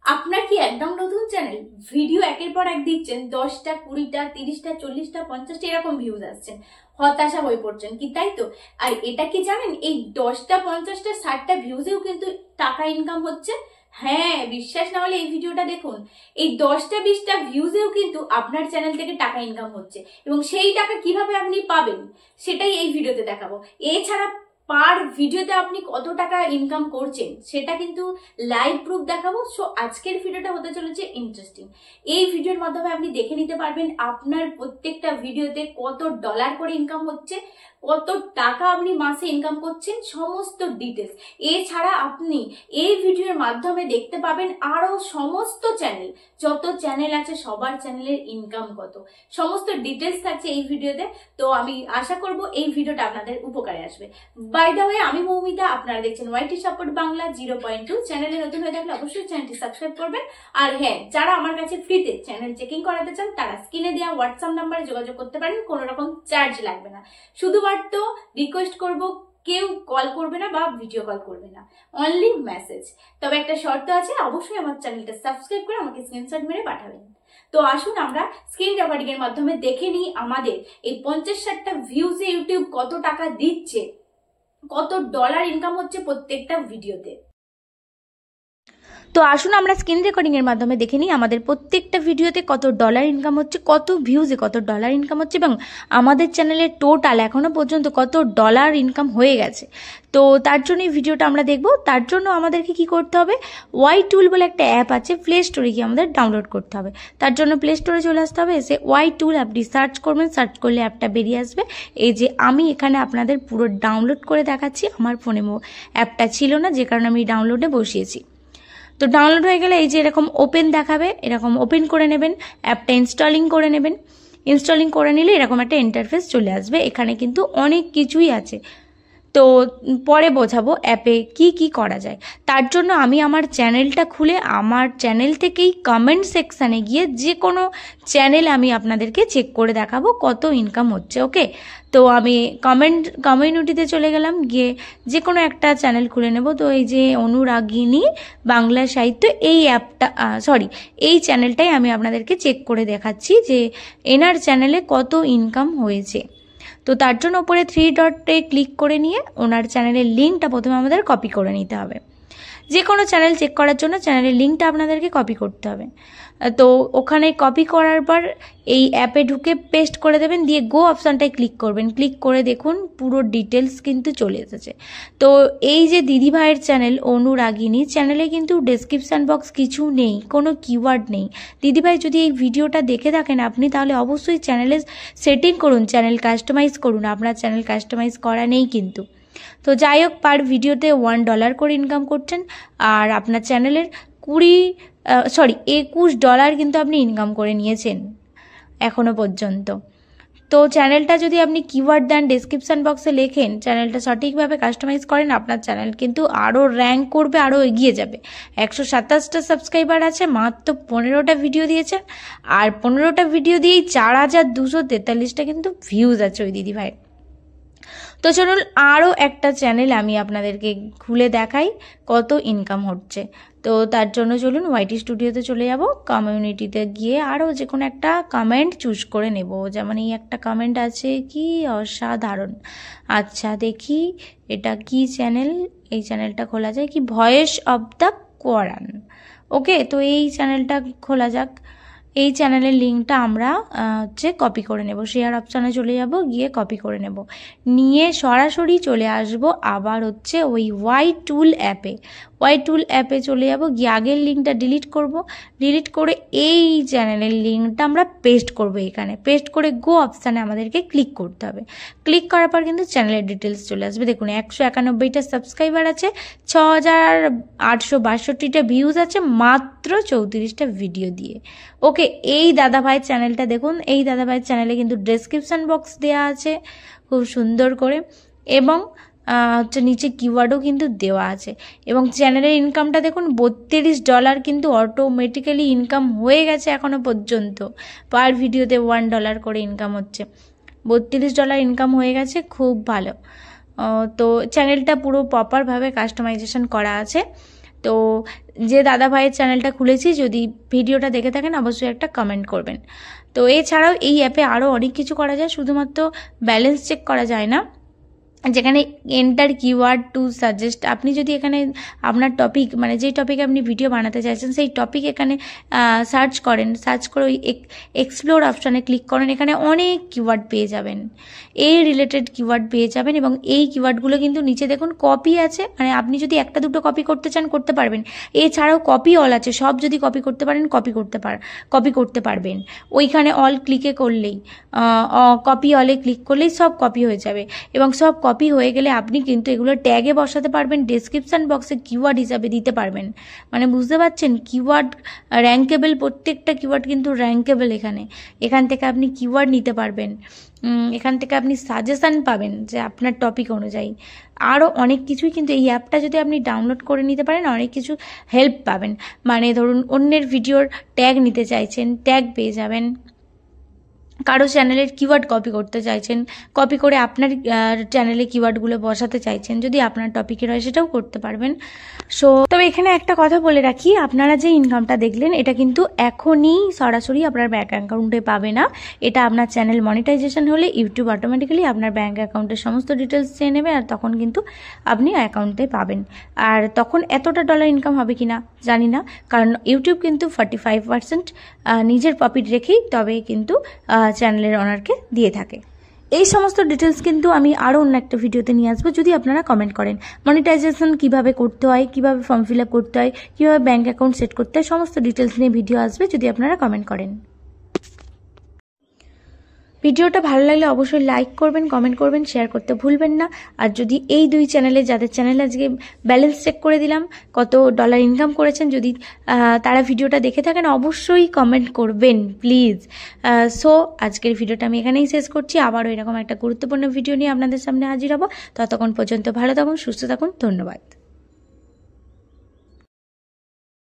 আপনার কি একদম নতুন চ্যানেল, ভিডিও একের পর এক দিচ্ছেন, 10টা 20টা 30টা 40টা 50টা এরকম ভিউজ আসছেন, হতাশা হয়ে পড়ছেন কি? তাই তো। আর এটা কি জানেন, এই 10টা 50টা 60টা ভিউজেও কিন্তু টাকা ইনকাম হচ্ছে। হ্যাঁ, বিশ্বাস না হলে এই ভিডিওটা দেখুন। এই 10টা 20টা ভিউজেও কিন্তু আপনার চ্যানেল থেকে টাকা ইনকাম হচ্ছে, এবং সেই টাকা কিভাবে আপনি পাবেন সেটাই এই ভিডিওতে দেখাবো। এছাড়া পার ভিডিওতে আপনি কত টাকা ইনকাম করছেন সেটা কিন্তু লাইভ প্রুফ দেখাবো। সো আজকের ভিডিওটা হতে চলেছে ইন্টারেস্টিং। এই ভিডিওর মাধ্যমে আপনি দেখে নিতে পারবেন আপনার প্রত্যেকটা ভিডিওতে কত ডলার করে ইনকাম হচ্ছে, কত টাকা আপনি মাসে ইনকাম করছেন, সমস্ত ডিটেলস। এছাড়া আপনি এই ভিডিওর মাধ্যমে দেখতে পাবেন আরো সমস্ত চ্যানেল, যত চ্যানেল আছে সবার চ্যানেলের ইনকাম কত, সমস্ত ডিটেলস থাকছে এই ভিডিওতে। তো আমি আশা করব এই ভিডিওটা আপনাদের উপকারে আসবে। বাই দ্য ওয়ে, আমি মৌমিতা, আপনারা দেখছেন ওয়াইটি সাপোর্ট বাংলা 0.2। চ্যানেলে নতুন হয়ে থাকলে অবশ্যই চ্যানেলটি সাবস্ক্রাইব করবেন। আর হ্যাঁ, যারা আমার কাছে ফ্রিতে চ্যানেল চেকিং করাতে চান তারা স্ক্রিনে দেওয়া হোয়াটসঅ্যাপ নাম্বারে যোগাযোগ করতে পারেন, কোনো রকম চার্জ লাগবে না। শুধুমাত্র রিকোয়েস্ট করব, কেউ কল করবে না বা ভিডিও কল করবে না, অনলি মেসেজ। তবে একটা শর্ত আছে, অবশ্যই আমার চ্যানেলটা সাবস্ক্রাইব করে আমাকে স্ক্রিনশট মেরে পাঠাবেন। তো আসুন আমরা স্ক্রিন রেকর্ডিং এর মাধ্যমে দেখে নিই আমাদের এই 50-60টা ভিউজে ইউটিউব কত টাকা দিচ্ছে, কত ডলার ইনকাম হচ্ছে প্রত্যেকটা ভিডিওতে। তো আসুন আমরা স্ক্রিন রেকর্ডিং এর মাধ্যমে দেখে নিই আমাদের প্রত্যেকটা ভিডিওতে কত ডলার ইনকাম হচ্ছে, কত ভিউজে কত ডলার ইনকাম হচ্ছে, এবং আমাদের চ্যানেলের টোটাল এখনো পর্যন্ত কত ডলার ইনকাম হয়ে গেছে। তো তার জন্য এই ভিডিওটা আমরা দেখব। তার জন্য আমাদেরকে কি করতে হবে, ওয়াই টুল বলে একটা অ্যাপ আছে, প্লে স্টোরে গিয়ে আমাদের ডাউনলোড করতে হবে। তার জন্য প্লে স্টোরে চলে আসতে হবে, এসে ওয়াই টুল অ্যাপটি সার্চ করবেন, সার্চ করলে অ্যাপটা বেরিয়ে আসবে। এই যে আমি এখানে আপনাদের পুরো ডাউনলোড করে দেখাচ্ছি, আমার ফোনে অ্যাপটা ছিল না, যে কারণে আমি ডাউনলোডে বসিয়েছি। তো ডাউনলোড হয়ে গেলে এই যে এরকম ওপেন দেখাবে, এরকম ওপেন করে নেবেন, অ্যাপটা ইনস্টলিং করে নেবেন। ইনস্টলিং করে নিলে এরকম একটা ইন্টারফেস চলে আসবে। এখানে কিন্তু অনেক কিছুই আছে, তো পরে বোঝাবো অ্যাপে কি কি করা যায়। তার জন্য আমি আমার চ্যানেলটা খুলে আমার চ্যানেল থেকেই কমেন্ট সেকশানে গিয়ে যে কোনো চ্যানেল আমি আপনাদেরকে চেক করে দেখাবো কত ইনকাম হচ্ছে। ওকে, তো আমি কমিউনিটিতে চলে গেলাম, গিয়ে যে কোনো একটা চ্যানেল খুলে নেব। তো এই যে অনুরাগিনী বাংলা সাহিত্য, এই অ্যাপটা এই চ্যানেলটাই আমি আপনাদেরকে চেক করে দেখাচ্ছি যে এনার চ্যানেলে কত ইনকাম হয়েছে। তো তার জন্য উপরে 3 ডটে ক্লিক করে নিয়ে ওনার চ্যানেলের লিঙ্কটা প্রথমে আমাদের কপি করে নিতে হবে। যে কোনো চ্যানেল চেক করার জন্য চ্যানেলের লিঙ্কটা আপনাদেরকে কপি করতে হবে। তো ওখানে কপি করার পর এই অ্যাপে ঢুকে পেস্ট করে দেবেন, দিয়ে গো অপশানটায় ক্লিক করবেন। ক্লিক করে দেখুন পুরো ডিটেলস কিন্তু চলে এসেছে। তো এই যে দিদিভাইয়ের চ্যানেল অনুরাগিনী, চ্যানেলে কিন্তু ডেসক্রিপশান বক্স কিছু নেই, কোনো কিওয়ার্ড নেই। দিদিভাই যদি এই ভিডিওটা দেখে থাকেন আপনি, তাহলে অবশ্যই চ্যানেলে সেটিং করুন, চ্যানেল কাস্টমাইজ করুন। আপনার চ্যানেল কাস্টমাইজ করা নেই কিন্তু। তো যাই হোক, পার ভিডিওতে $1 করে ইনকাম করছেন, আর আপনার চ্যানেলের $21 কিন্তু আপনি ইনকাম করে নিয়েছেন এখনো পর্যন্ত। তো চ্যানেলটা যদি আপনি কিওয়ার্ড দেন, ডেসক্রিপশান বক্সে লেখেন, চ্যানেলটা সঠিকভাবে কাস্টমাইজ করেন, আপনার চ্যানেল কিন্তু আরও র্যাঙ্ক করবে, আরও এগিয়ে যাবে। 127টা সাবস্ক্রাইবার আছে, মাত্র 15টা ভিডিও দিয়েছেন, আর 15টা ভিডিও দিয়েই 4243টা কিন্তু ভিউজ আছে ওই দিদিভাই। তো চলুন আরও একটা চ্যানেল আমি আপনাদেরকে খুলে দেখাই কত ইনকাম হচ্ছে। তো তার জন্য চলুন ওয়াইটি স্টুডিওতে চলে যাব, কমিউনিটিতে গিয়ে আরও যে কোনো একটা কমেন্ট চুজ করে নেব। যেমন এই একটা কমেন্ট আছে, কি অসাধারণ। আচ্ছা দেখি এটা কি চ্যানেল, এই চ্যানেলটা খোলা যায় কি, ভয়েস অব দ্য কোরআন। ওকে, তো এই চ্যানেলটা খোলা যাক। এই চ্যানেলের লিঙ্কটা আমরা কপি করে নেব, শেয়ার অপশানে চলে যাব, গিয়ে কপি করে নেব, নিয়ে সরাসরি চলে আসব আবার ওই ওয়াই টুল অ্যাপে চলে যাব, গিয়ে আগের লিঙ্কটা ডিলিট করব। ডিলিট করে এই চ্যানেলের লিঙ্কটা আমরা পেস্ট করব, এখানে পেস্ট করে গো অপশানে আমাদেরকে ক্লিক করতে হবে। ক্লিক করার পর কিন্তু চ্যানেলের ডিটেলস চলে আসবে। দেখুন 191টা সাবস্ক্রাইবার আছে, 6862টা ভিউজ আছে, মাত্র 34টা ভিডিও দিয়ে। ওকে, এই দাদাভাইয়ের চ্যানেলটা দেখুন, এই দাদাভাইয়ের চ্যানেলে কিন্তু ডেসক্রিপশান বক্স দেওয়া আছে খুব সুন্দর করে, এবং নিচে কিওয়ার্ডও কিন্তু দেওয়া আছে, এবং চ্যানেলের ইনকামটা দেখুন $32 কিন্তু অটোমেটিক্যালি ইনকাম হয়ে গেছে এখনো পর্যন্ত। পার ভিডিওতে $1 করে ইনকাম হচ্ছে, $32 ইনকাম হয়ে গেছে, খুব ভালো। তো চ্যানেলটা পুরো প্রপারভাবে কাস্টমাইজেশন করা আছে। তো যে দাদা ভাইয়ের চ্যানেলটা খুলেছি, যদি ভিডিওটা দেখে থাকেন অবশ্যই একটা কমেন্ট করবেন। তো এছাড়াও এই অ্যাপে আরও অনেক কিছু করা যায়, শুধুমাত্র ব্যালেন্স চেক করা যায় না, যেখানে এন্টার কিওয়ার্ড টু সাজেস্ট, আপনি যদি এখানে আপনার টপিক মানে যেই টপিকে আপনি ভিডিও বানাতে চাইছেন সেই টপিক এখানে সার্চ করেন, সার্চ করে ওই এক্সপ্লোর অপশানে ক্লিক করেন, এখানে অনেক কিওয়ার্ড পেয়ে যাবেন, এই রিলেটেড কিওয়ার্ড পেয়ে যাবেন। এবং এই কিওয়ার্ডগুলো কিন্তু নিচে দেখুন কপি আছে, মানে আপনি যদি একটা দুটো কপি করতে চান করতে পারবেন, এছাড়াও কপি অল আছে, সব যদি কপি করতে পারেন কপি করতে পারবেন। ওইখানে অল ক্লিকে করলেই কপি অলে ক্লিক করলেই সব কপি হয়ে যাবে, এবং সব কপি হয়ে গেলে আপনি কিন্তু এগুলো ট্যাগে বসাতে পারবেন, ডেসক্রিপশন বক্সে কিওয়ার্ড হিসাবে দিতে পারবেন। মানে বুঝতে পারছেন, কিওয়ার্ড র্যাঙ্কেবল, প্রত্যেকটা কিওয়ার্ড কিন্তু র্যাঙ্কেবল। এখান থেকে আপনি কিওয়ার্ড নিতে পারবেন, এখান থেকে আপনি সাজেশান পাবেন যে আপনার টপিক অনুযায়ী। আরও অনেক কিছুই কিন্তু এই অ্যাপটা যদি আপনি ডাউনলোড করে নিতে পারেন অনেক কিছু হেল্প পাবেন। মানে ধরুন অন্যের ভিডিওর ট্যাগ নিতে চাইছেন, ট্যাগ পেয়ে যাবেন। কারো চ্যানেলের কিওয়ার্ড কপি করতে চাইছেন, কপি করে আপনার চ্যানেলে কিওয়ার্ডগুলো বসাতে চাইছেন, যদি আপনার টপিকের হয় সেটাও করতে পারবেন। সো তবে এখানে একটা কথা বলে রাখি, আপনারা যে ইনকামটা দেখলেন এটা কিন্তু এখনই সরাসরি আপনার ব্যাঙ্ক অ্যাকাউন্টে পাবে না। এটা আপনার চ্যানেল মনিটাইজেশন হলে ইউটিউব অটোমেটিক্যালি আপনার ব্যাঙ্ক অ্যাকাউন্টের সমস্ত ডিটেলস চেয়ে নেবে, আর তখন কিন্তু আপনি অ্যাকাউন্টে পাবেন। আর তখন এতটা ডলার ইনকাম হবে কিনা জানি না, কারণ ইউটিউব কিন্তু 45% নিজের প্রফিট রেখেই তবে কিন্তু চ্যানেলের ওনারকে দিয়ে থাকে। এই সমস্ত ডিটেলস কিন্তু আমি আরও অন্য একটা ভিডিওতে নিয়ে আসবো, যদি আপনারা কমেন্ট করেন। মনিটাইজেশন কিভাবে করতে হয়, কিভাবে ফর্ম ফিল আপ করতে হয়, কিভাবে ব্যাঙ্ক অ্যাকাউন্ট সেট করতে হয়, সমস্ত ডিটেলস নিয়ে ভিডিও আসবে, যদি আপনারা কমেন্ট করেন। ভিডিওটা ভালো লাগলে অবশ্যই লাইক করবেন, কমেন্ট করবেন, শেয়ার করতে ভুলবেন না। আর যদি এই দুই চ্যানেলে, যাদের চ্যানেলে আজকে ব্যালেন্স চেক করে দিলাম, কত ডলার ইনকাম করেছেন, যদি তারা ভিডিওটা দেখে থাকেন অবশ্যই কমেন্ট করবেন প্লিজ। সো আজকের ভিডিওটা আমি এখানেই শেষ করছি। আবারও এরকম একটা গুরুত্বপূর্ণ ভিডিও নিয়ে আপনাদের সামনে হাজির হব। ততক্ষণ পর্যন্ত ভালো থাকুন, সুস্থ থাকুন, ধন্যবাদ।